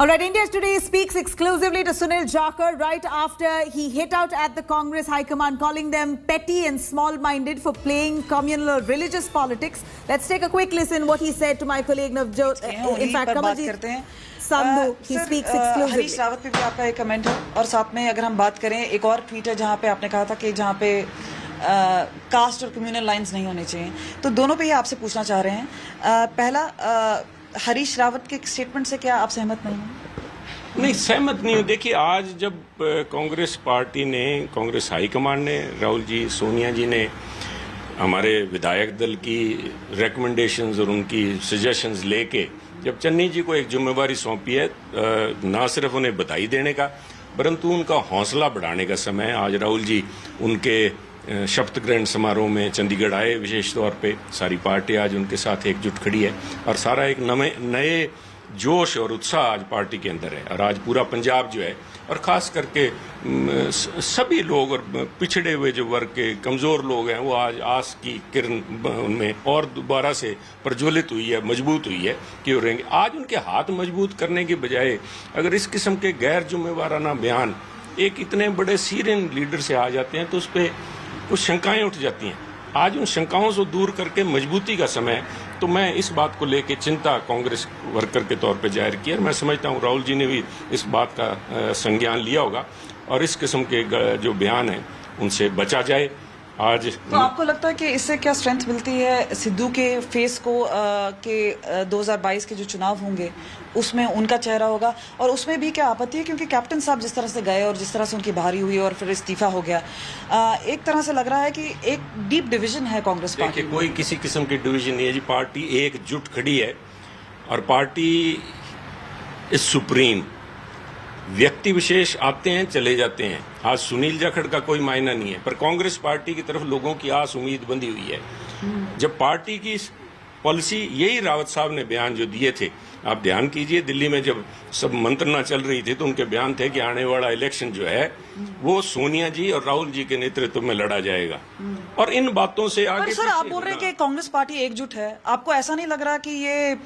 All right, India Today speaks exclusively to Sunil Jakar right after he hit out at the Congress High Command, calling them petty and small-minded for playing communal or religious politics. Let's take a quick listen what he said to my colleague Navjot. In fact, Kamalji Sandhu, he speaks exclusively. Harish Rawat पे भी आपका एक comment है और साथ में अगर हम बात करें एक और ट्वीट है जहां पे आपने कहा था कि जहां पे कास्ट और कम्युनल लाइंस नहीं होने चाहिए, तो दोनों पे ही आपसे पूछना चाह रहे हैं। पहला, हरीश रावत के स्टेटमेंट से क्या आप सहमत नहीं हैं? नहीं, सहमत नहीं हूँ। देखिए, आज जब कांग्रेस पार्टी ने, कांग्रेस हाईकमान ने, राहुल जी, सोनिया जी ने हमारे विधायक दल की रिकमेंडेशंस और उनकी सजेशंस लेके जब चन्नी जी को एक जिम्मेवारी सौंपी है, ना सिर्फ उन्हें बधाई देने का परंतु उनका हौसला बढ़ाने का समय। आज राहुल जी उनके शपथ ग्रहण समारोह में चंडीगढ़ आए, विशेष तौर पे सारी पार्टी आज उनके साथ एकजुट खड़ी है और सारा एक नए जोश और उत्साह आज पार्टी के अंदर है। और आज पूरा पंजाब जो है, और खास करके सभी लोग और पिछड़े हुए जो वर्ग के कमजोर लोग हैं, वो आज आस की किरण उनमें और दोबारा से प्रज्वलित हुई है, मजबूत हुई है कि वो रहेंगे। आज उनके हाथ मजबूत करने की बजाय अगर इस किस्म के गैर जिम्मेवाराना बयान एक इतने बड़े सीरियन लीडर से आ जाते हैं तो उस पर कुछ शंकाएं उठ जाती हैं। आज उन शंकाओं से दूर करके मजबूती का समय है, तो मैं इस बात को लेकर चिंता कांग्रेस वर्कर के तौर पे जाहिर की। और मैं समझता हूँ राहुल जी ने भी इस बात का संज्ञान लिया होगा और इस किस्म के जो बयान हैं उनसे बचा जाए। आज तो आपको लगता है कि इससे क्या स्ट्रेंथ मिलती है सिद्धू के फेस को के 2022 के जो चुनाव होंगे उसमें उनका चेहरा होगा, और उसमें भी क्या आपत्ति है क्योंकि कैप्टन साहब जिस तरह से गए और जिस तरह से उनकी भारी हुई और फिर इस्तीफा हो गया, एक तरह से लग रहा है कि एक डीप डिवीजन है कांग्रेस पार्टी। कोई किसी किस्म की डिवीजन नहीं है जी, पार्टी एकजुट खड़ी है और पार्टी इज सुप्रीम। व्यक्ति विशेष आते हैं चले जाते हैं, आज सुनील जाखड़ का कोई मायना नहीं है, पर कांग्रेस पार्टी की तरफ लोगों की आस उम्मीद बंधी हुई है। जब पार्टी की पॉलिसी, यही रावत साहब ने बयान जो दिए थे, आप ध्यान कीजिए, दिल्ली में जब सब मंत्रणा चल रही थी तो उनके बयान थे कि आने वाला इलेक्शन जो है वो सोनिया जी और राहुल जी के नेतृत्व में लड़ा जाएगा। और इन बातों से आगे सर आप बोल रहे हैं कि कांग्रेस पार्टी एकजुट है, आपको ऐसा नहीं लग रहा कि ये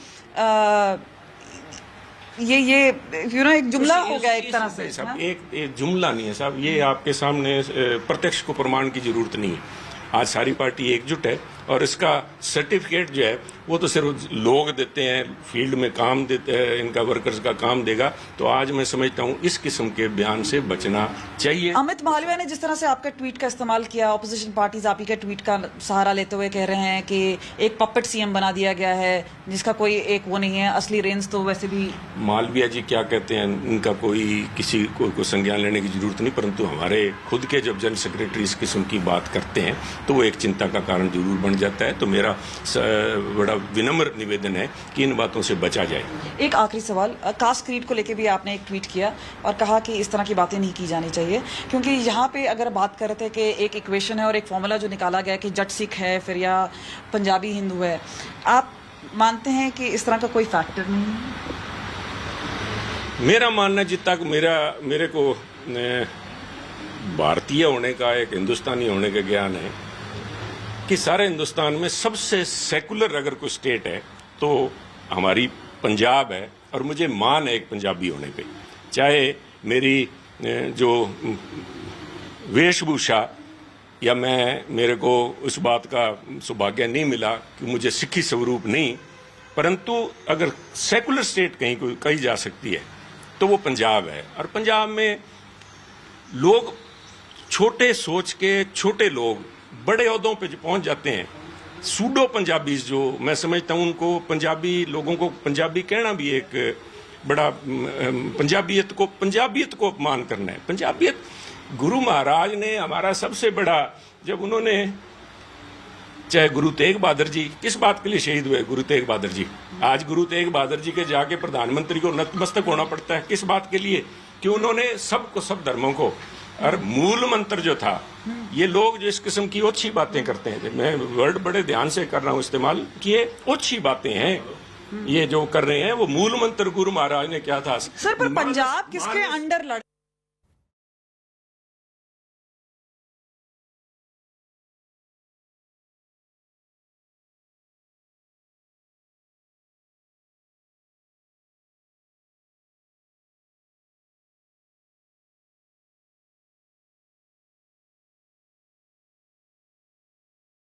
एक जुमला हो गया एक तरह से? साहब, एक जुमला नहीं है साहब, ये आपके सामने प्रत्यक्ष को प्रमाण की जरूरत नहीं है। आज सारी पार्टी एकजुट है और इसका सर्टिफिकेट जो है वो तो सिर्फ लोग देते हैं, फील्ड में काम देते हैं, इनका वर्कर्स का काम देगा। तो आज मैं समझता हूँ इस किस्म के बयान से बचना चाहिए। अमित मालवीय ने जिस तरह से आपके ट्वीट का इस्तेमाल किया, ऑपोजिशन पार्टीज आप ही के ट्वीट का सहारा लेते हुए कह रहे हैं कि एक पपेट सीएम बना दिया गया है जिसका कोई एक वो नहीं है, असली रेंज तो वैसे भी। मालवीय जी क्या कहते हैं, इनका कोई किसी को संज्ञान लेने की जरूरत नहीं, परंतु हमारे खुद के जब जनरल सेक्रेटरी इस किस्म की बात करते हैं तो वो एक चिंता का कारण जरूर बन जाता है। तो मेरा बड़ा विनम्र निवेदन है कि इन बातों से बचा जाए। एक आखिरी सवाल, कास्ट क्रीड को लेकर भी आपने एक ट्वीट किया और कहा कि इस तरह की बातें नहीं की जानी चाहिए, क्योंकि यहाँ पे अगर बात कर रहे थे कि एक इक्वेशन है और एक फॉर्मूला जो निकाला गया कि जट सिख है फिर या पंजाबी हिंदू है, आप मानते हैं कि इस तरह का कोई फैक्टर नहीं है? मेरा मानना, जितना मेरे को भारतीय होने का, एक हिंदुस्तानी होने का ज्ञान है कि सारे हिंदुस्तान में सबसे सेकुलर अगर कोई स्टेट है तो हमारी पंजाब है। और मुझे मान है एक पंजाबी होने पे, चाहे मेरी जो वेशभूषा या मेरे को उस बात का सौभाग्य नहीं मिला कि मुझे सिखी स्वरूप नहीं, परंतु अगर सेकुलर स्टेट कहीं कही जा सकती है तो वो पंजाब है। और पंजाब में लोग छोटे सोच के छोटे लोग बड़े ओहदों पे पहुंच जाते हैं। सूडो पंजाबीज जो मैं समझता हूं, उनको पंजाबी लोगों को पंजाबी कहना भी एक बड़ा पंजाबियत को अपमान करना है। पंजाबियत, गुरु महाराज ने हमारा सबसे बड़ा, जब उन्होंने, चाहे गुरु तेग बहादुर जी किस बात के लिए शहीद हुए, गुरु तेग बहादुर जी, आज गुरु तेग बहादुर जी के जाके प्रधानमंत्री को नतमस्तक होना पड़ता है, किस बात के लिए? कि उन्होंने सबको, सब धर्मों को, और मूल मंत्र जो था, ये लोग जो इस किस्म की ओछी बातें करते हैं, मैं वर्ड बड़े ध्यान से कर रहा हूँ इस्तेमाल, कि ये ओछी बातें हैं, ये जो कर रहे हैं, वो मूल मंत्र गुरु महाराज ने क्या था। सर पर पंजाब किसके अंडर लड़